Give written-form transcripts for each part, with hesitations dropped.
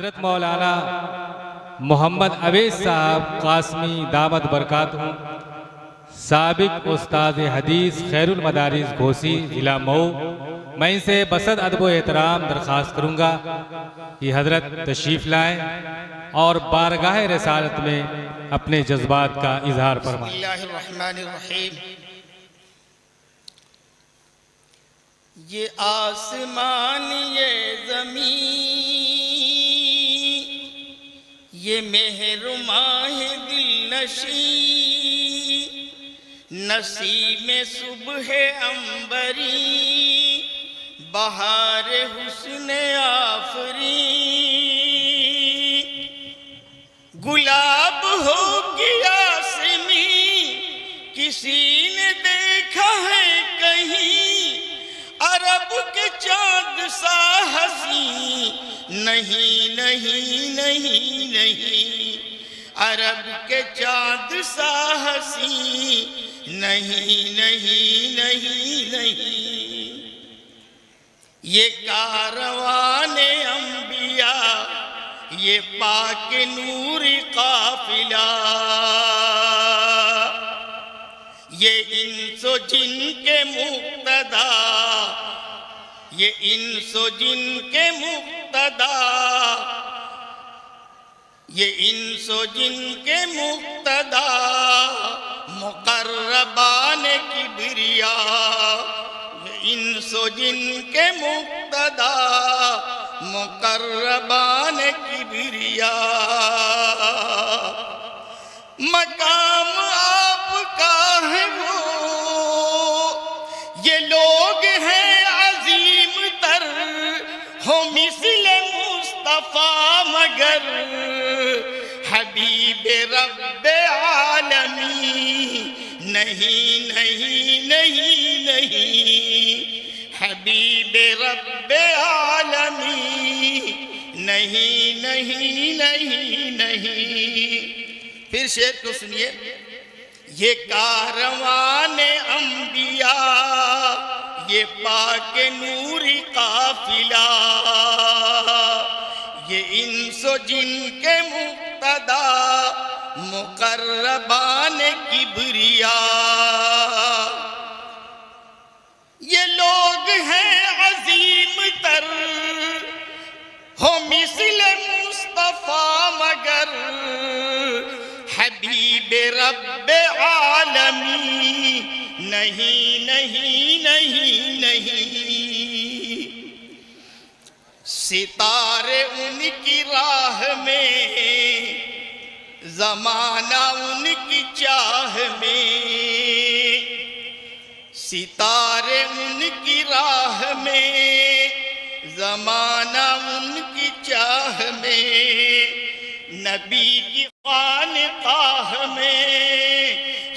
हज़रत मौलाना मोहम्मद अवैस साहब कासमी दामद बरकातहू साबिक उस्ताद हदीस खैरुल मदारिस घोसी ज़िला मऊ, मैं इनसे बसद अदब एहतराम दरख्वास्त करूँगा कि हज़रत तशरीफ़ लाएँ और बारगाह रसालत में अपने जज्बात का इजहार फरमाएं। बिस्मिल्लाहिर्रहमानिर्रहीम। ये आसमान ये ज़मीन ये मेहरुमां है दिल नशी, नसीम सुबह अंबरी बहार हुस्न आफरी, गुलाब हो गया सिमी किसी ने देखा है कहीं, अरब के चाँद सा हसी नहीं नहीं नहीं नहीं, अरब के चाँद सा हसी नहीं नहीं नहीं नहीं। ये कारवाने अंबिया ये पाक नूर काफिला, ये इंसो जिन के मुक्तदा, ये इंसो जिन के मुक्तदा, ये इंसो जिन के मुक्तदा मुकर्रबान किबरिया, ये इंसो जिन के मुक्तदा मुकर्रबान किबरिया। मकाम आपका है वो ये लोग हैं अजीम तर, हो मिस्ल मुस्तफा मगर हबीब रब्बे आलमी नहीं नहीं नहीं नहीं, हबीब रब्बे आलमी नहीं नहीं नहीं नहीं। फिर शेर को सुनिए। ये कारवाने अंबिया ये पाक नूरी काफिला, ये इंसो जिन के मुक्तदा मुकर्रबान किबरिया, ये लोग हैं अजीम तर हो मिस्ल मुस्तफा मगर हबीब रब्बे आलमी नहीं नहीं नहीं नहीं। सितारे उनकी राह में ज़माना उनकी चाह में, सितारे उनकी राह में ज़माना उनकी चाह में, नबी की खानकाह में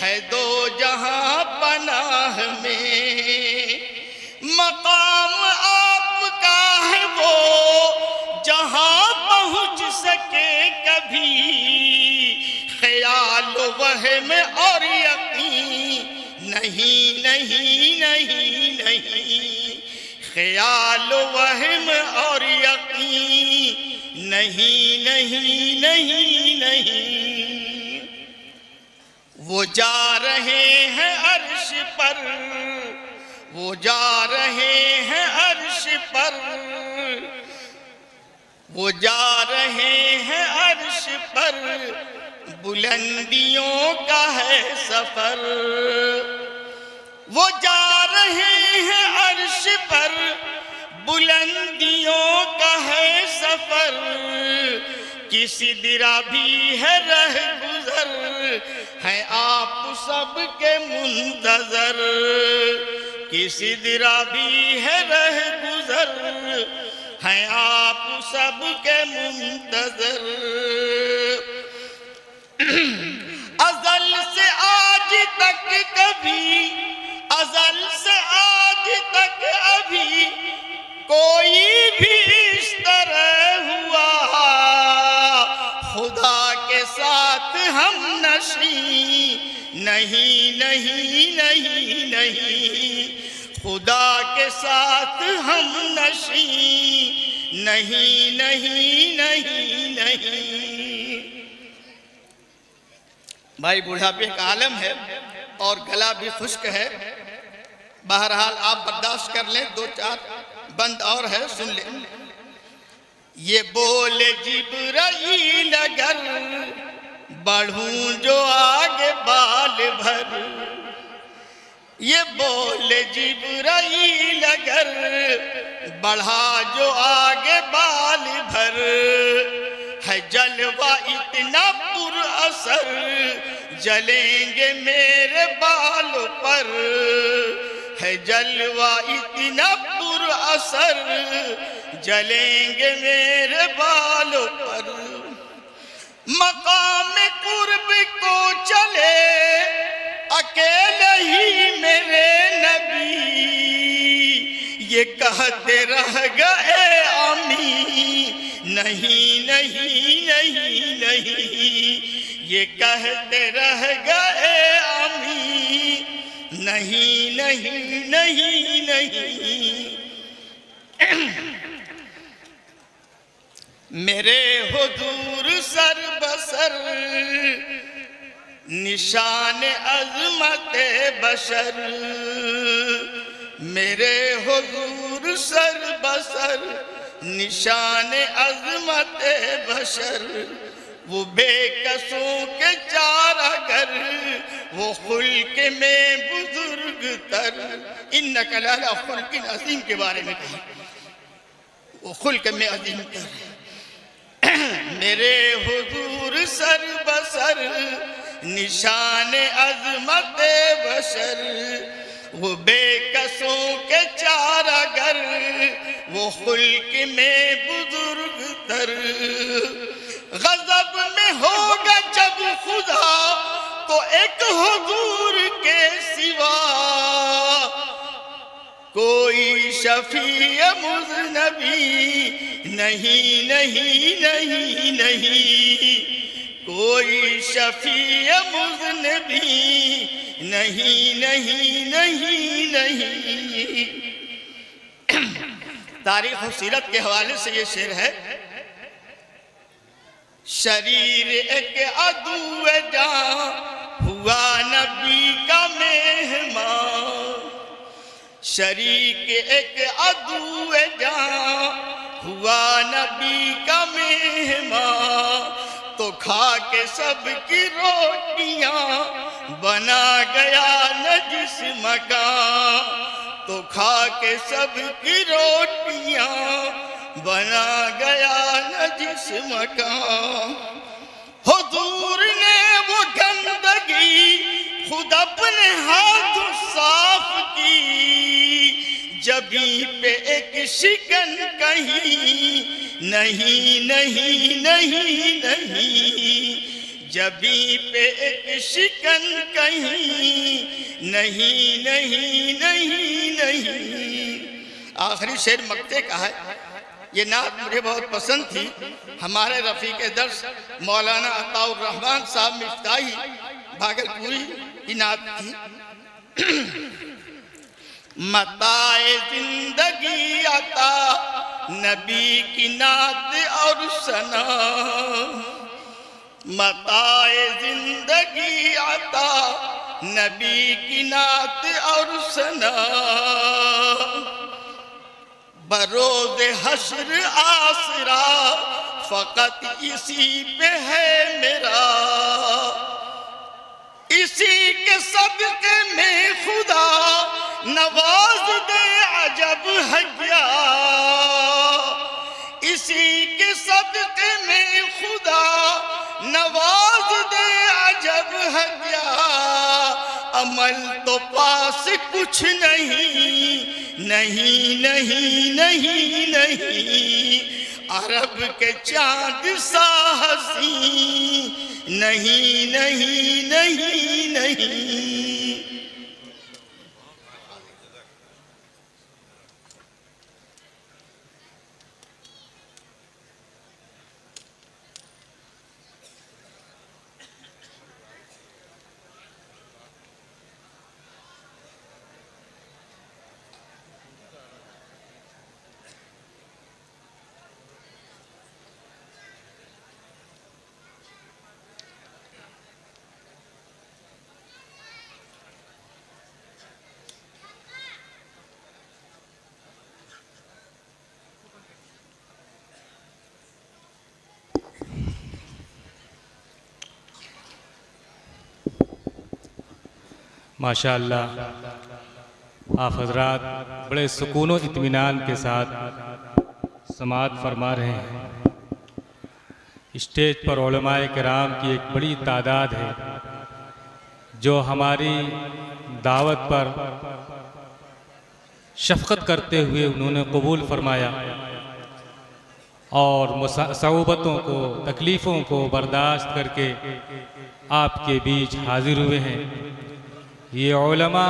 है दो जहां पनाह में, मकाम आपका है वो जहां पहुंच सके कभी, ख्याल वहम और यकीन नहीं नहीं नहीं नहीं, ख्याल वहम और यकीन नहीं नहीं नहीं नहीं। वो जा रहे हैं अर्श पर, वो जा रहे हैं अर्श पर, वो जा रहे हैं अर्श पर, बुलंदियों का है सफर, वो जा रहे हैं अर्श पर, बुलंदियों का है सफर, कि सिदरा भी है रह गुजर, है आप सबके मुंतजर, कि सिदरा भी है रह गुजर, है आप सबके मुंतजर। अज़ल से आज तक कभी, अज़ल से आज तक अभी कोई भी इस तरह हुआ, खुदा के साथ हम नशी नहीं नहीं नहीं नहीं, खुदा के साथ हम नशी नहीं नहीं नहीं नहीं। भाई बुढ़ापे का आलम है और गला भी खुश्क है, बहरहाल आप बर्दाश्त कर लें, दो चार बंद और है, सुन लें। ये बोले जिब्राइल अगर बढ़ूं जो आगे बाल भर, ये बोले जिब्राइल अगर बढ़ा जो आगे बाल भर, है जलवा इतना पुरअसर जलेंगे मेरे बालों पर, है जलवा इतना पुरअसर जलेंगे मेरे बालों पर। मकाम कुर्ब को चले अकेले ही मेरे नबी, ये कहते रह गए आमीन नहीं नहीं नहीं नहीं, ये कहते रह गए आमीन नहीं नहीं नहीं नहीं। मेरे हुजूर सर बसर निशान अज़मत बशर, मेरे हुजूर सर बसर निशान अज़मत बशर, वो बेकसों के चारागर, वो खुल्क में बुजुर्ग तर। इन्नका लअला खुल्किन अज़ीम के बारे में कहा, वो खुल्क में अज़ीम तर। मेरे हुजूर सर बसर निशान अज़मत बशर, वो बेकसों के चारागर, वो खुल्क में बुजुर्ग तर। गज़ब में होगा जब खुदा तो एक हुजूर के सिवा, कोई शफी मुज़नबी नहीं नहीं नहीं नहीं, कोई शफी मुज़नबी नहीं नहीं नहीं नहीं। तारीख़ और सीरत के हवाले से ये शेर है। शरीर एक अदू जां हुआ नबी का मेहमान, शरीक एक अदू जां हुआ नबी का मेहमान, तो खा के सबकी रोटियां बना गया नजिस मकान, तो खा के सबकी रोटियां बना गया नजिस मकान। हुजूर ने वो गंदगी खुद अपने हाथ साफ की, जबी पे एक शिकन कहीं नहीं नहीं नहीं नहीं, जबी पे एक शिकन कहीं नहीं नहीं नहीं नहीं। आखिरी शेर मक्ते का है। ये नात मुझे बहुत पसंद थी। हमारे रफ़ीक दर्स मौलाना अताउर रहमान साहब मिफ्ताही भागलपुरी की नात थी। मताए जिंदगी आता नबी की नात और सना, मताए जिंदगी आता नबी की नात और सना, बरोज़ हश्र आसरा फ़क़त इसी पे है मेरा, इसी के सदक़े में खुदा नवाज दे अजब है क्या, इसी के सदक़े में खुदा नवाज दे अजब है क्या। अमल तो पास कुछ नहीं नहीं नहीं नहीं नहीं, अरब के चाँद सा हसीं नहीं नहीं नहीं नहीं। माशाअल्लाह आप हजरात बड़े सुकून व इत्मीनान के साथ समाअत फरमा रहे हैं। स्टेज पर उलमाए किराम की एक बड़ी तादाद है जो हमारी दावत पर शफ़क़त करते हुए उन्होंने कबूल फरमाया और मुसीबतों को, तकलीफ़ों को बर्दाश्त करके आपके बीच हाजिर हुए हैं। ये उलमा